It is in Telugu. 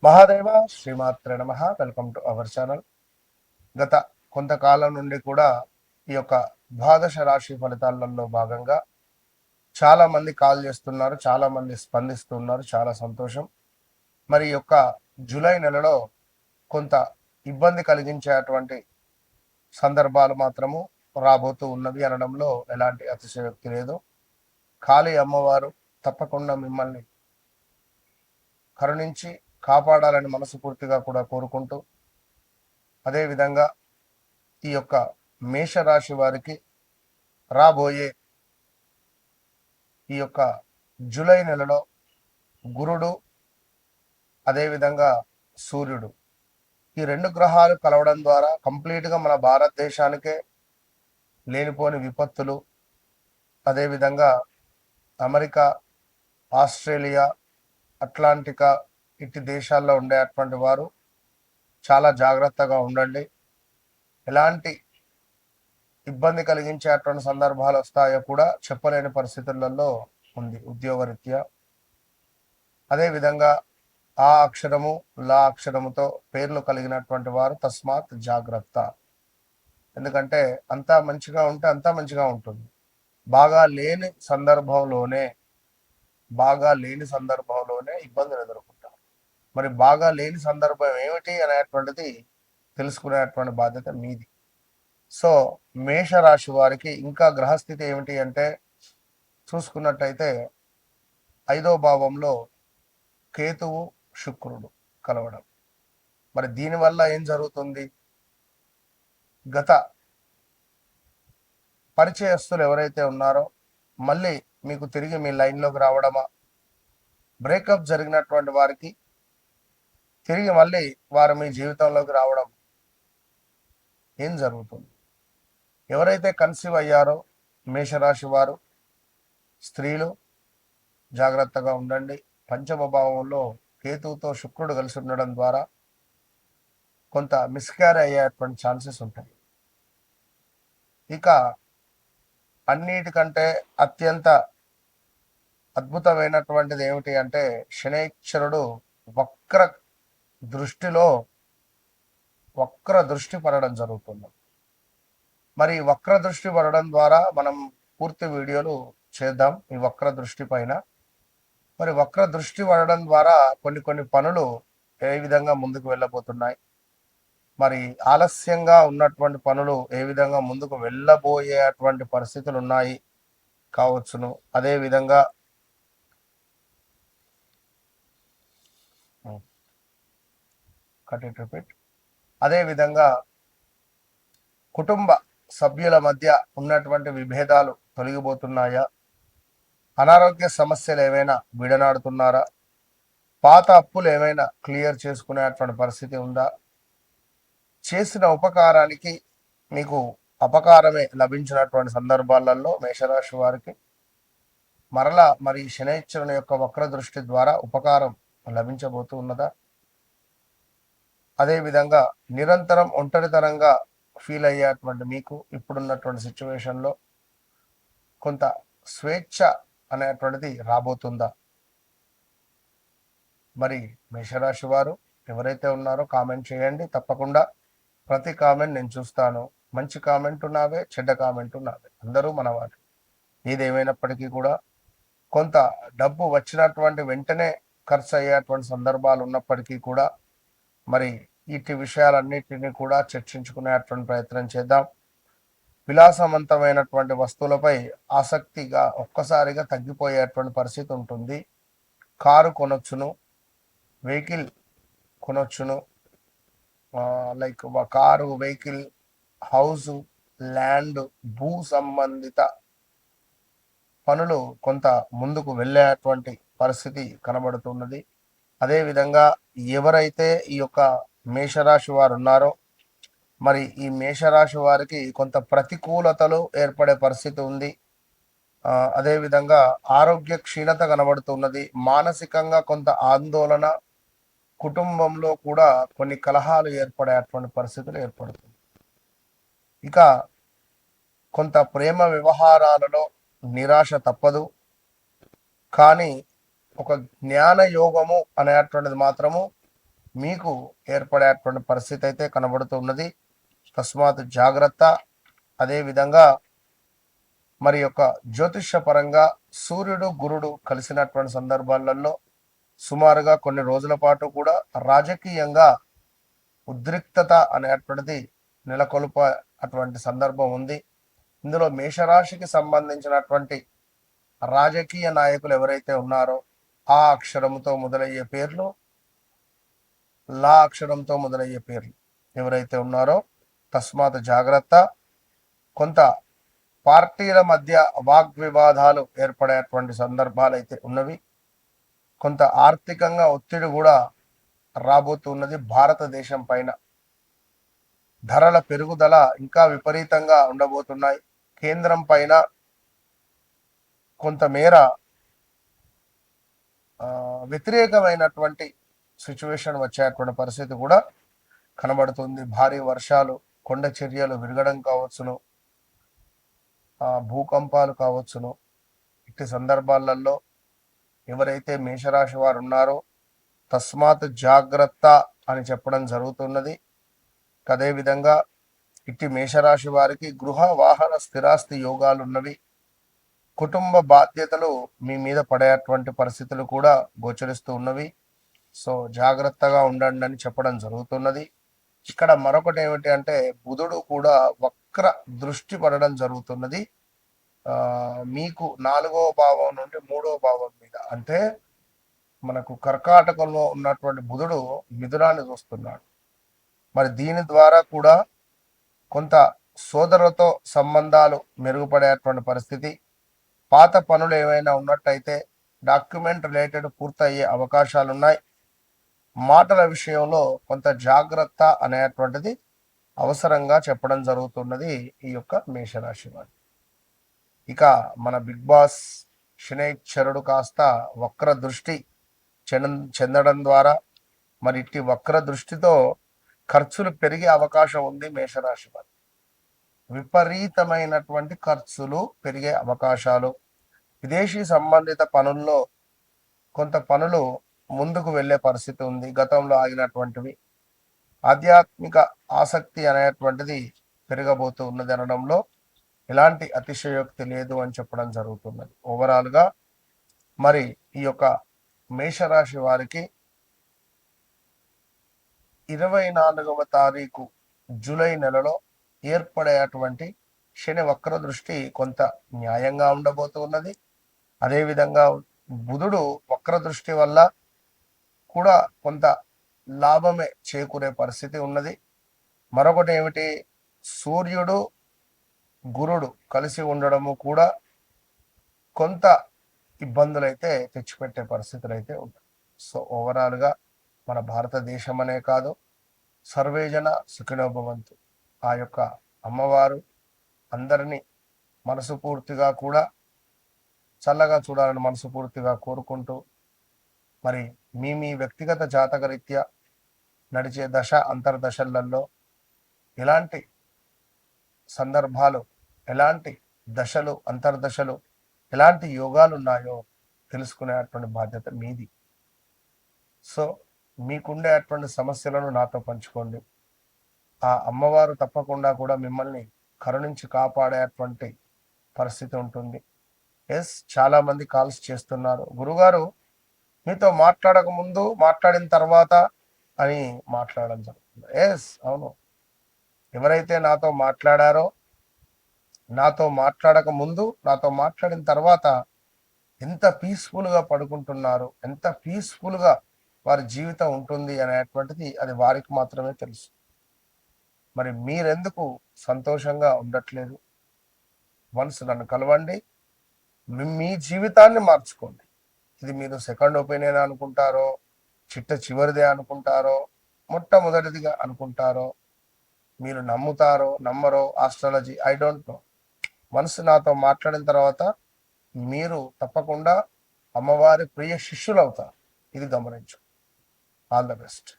మహాదేవ శ్రీమాత్రే నమః. Welcome to our channel. గత కొంతకాలం నుండి కూడా ఈ యొక్క ద్వాదశ రాశి ఫలితాలలో భాగంగా చాలా మంది కాల్ చేస్తున్నారు, చాలా మంది స్పందిస్తున్నారు. చాలా సంతోషం. మరి ఈ యొక్క జూలై నెలలో కొంత ఇబ్బంది కలిగించేటువంటి సందర్భాలు మాత్రము రాబోతూ ఉన్నవి అనడంలో ఎలాంటి అతిశయోక్తి లేదు. కాళీ అమ్మవారు తప్పకుండా మిమ్మల్ని కరుణించి కాపాడాలని మనస్ఫూర్తిగా కూడా కోరుకుంటూ, అదేవిధంగా ఈ యొక్క మేషరాశి వారికి రాబోయే ఈ యొక్క జూలై నెలలో గురుడు, అదేవిధంగా సూర్యుడు, ఈ రెండు గ్రహాలు కలవడం ద్వారా కంప్లీట్గా మన భారతదేశానికే లేనిపోని విపత్తులు, అదేవిధంగా అమెరికా, ఆస్ట్రేలియా, అట్లాంటికా ఇటు దేశాల్లో ఉండేటువంటి వారు చాలా జాగ్రత్తగా ఉండండి. ఎలాంటి ఇబ్బంది కలిగించేటువంటి సందర్భాలు వస్తాయో కూడా చెప్పలేని పరిస్థితులలో ఉంది ఉద్యోగరీత్యా. అదేవిధంగా ఆ అక్షరము లా అక్షరముతో పేర్లు కలిగినటువంటి వారు తస్మాత్ జాగ్రత్త. ఎందుకంటే అంతా మంచిగా ఉంటే అంతా మంచిగా ఉంటుంది. బాగా లేని సందర్భంలోనే ఇబ్బందులు ఎదుర్కొంటారు. మరి బాగా లేని సందర్భం ఏమిటి అనేటువంటిది తెలుసుకునేటువంటి బాధ్యత మీది. సో మేషరాశి వారికి ఇంకా గ్రహస్థితి ఏమిటి అంటే చూసుకున్నట్టయితే 5వ భావంలో కేతువు శుక్రుడు కలవడం. మరి దీనివల్ల ఏం జరుగుతుంది? గత పరిచయస్తులు ఎవరైతే ఉన్నారో మళ్ళీ మీకు తిరిగి మీ లైన్లోకి రావడమా, బ్రేకప్ జరిగినటువంటి వారికి తిరిగి మళ్ళీ వారు మీ జీవితంలోకి రావడం ఏం జరుగుతుంది? ఎవరైతే కన్సీవ్ అయ్యారో మేషరాశి వారు స్త్రీలు జాగ్రత్తగా ఉండండి. పంచమ భావంలో కేతువుతో శుక్రుడు కలిసి ఉండడం ద్వారా కొంత మిస్క్యారీ అయ్యేటువంటి ఛాన్సెస్ ఉంటాయి. ఇక అన్నిటికంటే అత్యంత అద్భుతమైనటువంటిది ఏమిటి అంటే శనైశ్వరుడు వక్ర దృష్టి పడడం జరుగుతుంది. మరి వక్ర దృష్టి పడడం ద్వారా మనం పూర్తి వీడియోలు చేద్దాం ఈ వక్ర దృష్టి పైన. మరి వక్ర దృష్టి పడడం ద్వారా కొన్ని పనులు ఏ విధంగా ముందుకు వెళ్ళబోతున్నాయి, మరి ఆలస్యంగా ఉన్నటువంటి పనులు ఏ విధంగా ముందుకు వెళ్ళబోయేటువంటి పరిస్థితులు ఉన్నాయి కావచ్చును. అదేవిధంగా అదేవిధంగా కుటుంబ సభ్యుల మధ్య ఉన్నటువంటి విభేదాలు తొలగిపోతున్నాయా? అనారోగ్య సమస్యలు ఏమైనా విడనాడుతున్నారా? పాత అప్పులు ఏమైనా క్లియర్ చేసుకునేటువంటి పరిస్థితి ఉందా? చేసిన ఉపకారానికి మీకు అపకారమే లభించినటువంటి సందర్భాలలో మేషరాశి వారికి మరలా మరి శనైశ్వరుని యొక్క వక్ర దృష్టి ద్వారా ఉపకారం లభించబోతూ ఉన్నదా? అదేవిధంగా నిరంతరం ఒంటరితనంగా ఫీల్ అయ్యేటువంటి మీకు ఇప్పుడున్నటువంటి సిచ్యువేషన్లో కొంత స్వేచ్ఛ అనేటువంటిది రాబోతుందా? మరి మేషరాశి వారు ఎవరైతే ఉన్నారో కామెంట్ చేయండి. తప్పకుండా ప్రతి కామెంట్ నేను చూస్తాను. మంచి కామెంట్ ఉన్నావే, చెడ్డ కామెంట్ ఉన్నావే, అందరూ మనవారు. ఏదేమైనప్పటికీ కూడా కొంత డబ్బు వచ్చినటువంటి వెంటనే ఖర్చు అయ్యేటువంటి సందర్భాలు ఉన్నప్పటికీ కూడా మరి ఇటు విషయాలన్నిటిని కూడా చర్చించుకునేటువంటి ప్రయత్నం చేద్దాం. విలాసవంతమైనటువంటి వస్తువులపై ఆసక్తిగా ఒక్కసారిగా తగ్గిపోయేటువంటి పరిస్థితి ఉంటుంది. కారు కొనొచ్చును, వెహికల్ కొనొచ్చును, like car, vehicle, house, land, భూ సంబంధిత పనులు కొంత ముందుకు వెళ్ళేటువంటి పరిస్థితి కనబడుతున్నది. అదేవిధంగా ఎవరైతే ఈ యొక్క మేషరాశి వారు ఉన్నారో మరి ఈ మేషరాశి వారికి కొంత ప్రతికూలతలు ఏర్పడే పరిస్థితి ఉంది. అదేవిధంగా ఆరోగ్య క్షీణత కనబడుతున్నది. మానసికంగా కొంత ఆందోళన, కుటుంబంలో కూడా కొన్ని కలహాలు ఏర్పడేటువంటి పరిస్థితులు ఏర్పడుతుంది. ఇక కొంత ప్రేమ వ్యవహారాలలో నిరాశ తప్పదు. కానీ ఒక జ్ఞాన యోగము అనేటువంటిది మాత్రము మీకు ఏర్పడేటువంటి పరిస్థితి అయితే కనబడుతున్నది. తస్మాత్ జాగ్రత్త. అదేవిధంగా మరి యొక్క జ్యోతిష్య పరంగా సూర్యుడు గురుడు కలిసినటువంటి సందర్భాలలో సుమారుగా కొన్ని రోజుల పాటు కూడా రాజకీయంగా ఉద్రిక్తత అనేటువంటిది నెలకొల్ప అటువంటి సందర్భం ఉంది. ఇందులో మేషరాశికి సంబంధించినటువంటి రాజకీయ నాయకులు ఎవరైతే ఉన్నారో ఆ అక్షరంతో మొదలయ్యే పేర్లు, లా అక్షరంతో మొదలయ్యే పేర్లు ఎవరైతే ఉన్నారో తస్మాత్ జాగ్రత్త. కొంత పార్టీల మధ్య వాగ్వివాదాలు ఏర్పడేటువంటి సందర్భాలు అయితే ఉన్నవి. కొంత ఆర్థికంగా ఒత్తిడి కూడా రాబోతున్నది. భారతదేశం పైన ధరల పెరుగుదల ఇంకా విపరీతంగా ఉండబోతున్నాయి. కేంద్రం పైన కొంతమేర వ్యతిరేకమైనటువంటి సిచ్యువేషన్ వచ్చేటువంటి పరిస్థితి కూడా కనబడుతుంది. భారీ వర్షాలు, కొండ చర్యలు విరగడం కావచ్చును, భూకంపాలు కావచ్చును. ఇట్టి సందర్భాలలో ఎవరైతే మేషరాశి వారు ఉన్నారో తస్మాత్ జాగ్రత్త అని చెప్పడం జరుగుతున్నది. అదేవిధంగా ఇట్టి మేషరాశి వారికి గృహ వాహన స్థిరాస్తి యోగాలు ఉన్నవి. కుటుంబ బాధ్యతలు మీ మీద పడేటువంటి పరిస్థితులు కూడా గోచరిస్తూ ఉన్నవి. సో జాగ్రత్తగా ఉండండి అని చెప్పడం జరుగుతున్నది. ఇక్కడ మరొకటి ఏమిటి అంటే బుధుడు కూడా వక్ర దృష్టి పడడం జరుగుతున్నది మీకు 4వ భావం నుండి 3వ భావం మీద. అంటే మనకు కర్కాటకంలో ఉన్నటువంటి బుధుడు మిథునాన్ని చూస్తున్నాడు. మరి దీని ద్వారా కూడా కొంత సోదరులతో సంబంధాలు మెరుగుపడేటువంటి పరిస్థితి, పాత పనులు ఏవైనా ఉన్నట్టయితే డాక్యుమెంట్ రిలేటెడ్ పూర్తయ్యే అవకాశాలు ఉన్నాయి. మాటల విషయంలో కొంత జాగ్రత్త అనేటువంటిది అవసరంగా చెప్పడం జరుగుతున్నది ఈ యొక్క మేషరాశి వారు. ఇక మన బిగ్ బాస్ శనైశ్వరుడు కాస్త వక్ర దృష్టి చెందడం ద్వారా మరి ఇట్టి వక్ర దృష్టితో ఖర్చులు పెరిగే అవకాశం ఉంది. మేషరాశి వారు విపరీతమైనటువంటి ఖర్చులు పెరిగే అవకాశాలు, విదేశీ సంబంధిత పనుల్లో కొంత పనులు ముందుకు వెళ్ళే పరిస్థితి ఉంది. గతంలో ఆగినటువంటివి, ఆధ్యాత్మిక ఆసక్తి అనేటువంటిది పెరగబోతూ ఉన్నది అనడంలో ఎలాంటి అతిశయోక్తి లేదు అని చెప్పడం జరుగుతున్నది. ఓవరాల్గా మరి ఈ యొక్క మేషరాశి వారికి 24వ తారీఖు జూలై నెలలో ఏర్పడేటువంటి శని వక్ర దృష్టి కొంత న్యాయంగా ఉండబోతున్నది. అదేవిధంగా బుధుడు వక్ర దృష్టి వల్ల కూడా కొంత లాభమే చేకూరే పరిస్థితి ఉన్నది. మరొకటి ఏమిటి, సూర్యుడు గురుడు కలిసి ఉండడము కూడా కొంత ఇబ్బందులు అయితే తెచ్చిపెట్టే పరిస్థితులు అయితే ఉన్నాయి. సో ఓవరాల్గా మన భారతదేశం అనే కాదు, సర్వేజన సుఖినోభవంతు. ఆ యొక్క అమ్మవారు అందరినీ మనసుపూర్తిగా కూడా చల్లగా చూడాలని మనసుపూర్తిగా కోరుకుంటూ మరి మీ వ్యక్తిగత జాతక రీత్యా నడిచే దశ అంతర్దశలలో ఎలాంటి సందర్భాలు, ఎలాంటి దశలు, అంతర్దశలు, ఎలాంటి యోగాలు ఉన్నాయో తెలుసుకునేటువంటి బాధ్యత మీది. సో మీకుండేటువంటి సమస్యలను నాతో పంచుకోండి. ఆ అమ్మవారు తప్పకుండా కూడా మిమ్మల్ని కరుణించి కాపాడేటువంటి పరిస్థితి ఉంటుంది. చాలా మంది కాల్స్ చేస్తున్నారు, గురుగారు మీతో మాట్లాడక ముందు మాట్లాడిన తర్వాత అని మాట్లాడడం జరుగుతుంది. అవును, ఎవరైతే నాతో మాట్లాడారో, నాతో మాట్లాడక ముందు, నాతో మాట్లాడిన తర్వాత ఎంత పీస్ఫుల్గా పడుకుంటున్నారు, ఎంత పీస్ఫుల్గా వారి జీవితం ఉంటుంది అనేటువంటిది అది వారికి మాత్రమే తెలుసు. మరి మీరెందుకు సంతోషంగా ఉండట్లేదు? వన్స్ నన్ను కలవండి, మీ జీవితాన్ని మార్చుకోండి. ఇది మీరు సెకండ్ ఒపీనియన్ అనుకుంటారో, చిట్ట చివరిదే అనుకుంటారో, మొట్టమొదటిదిగా అనుకుంటారో, మీరు నమ్ముతారో నమ్మరో ఆస్ట్రాలజీ ఐ డోంట్ నో. మనసు నాతో మాట్లాడిన తర్వాత మీరు తప్పకుండా అమ్మవారి ప్రియ శిష్యులు అవుతారు. ఇది గమనించు. All the best.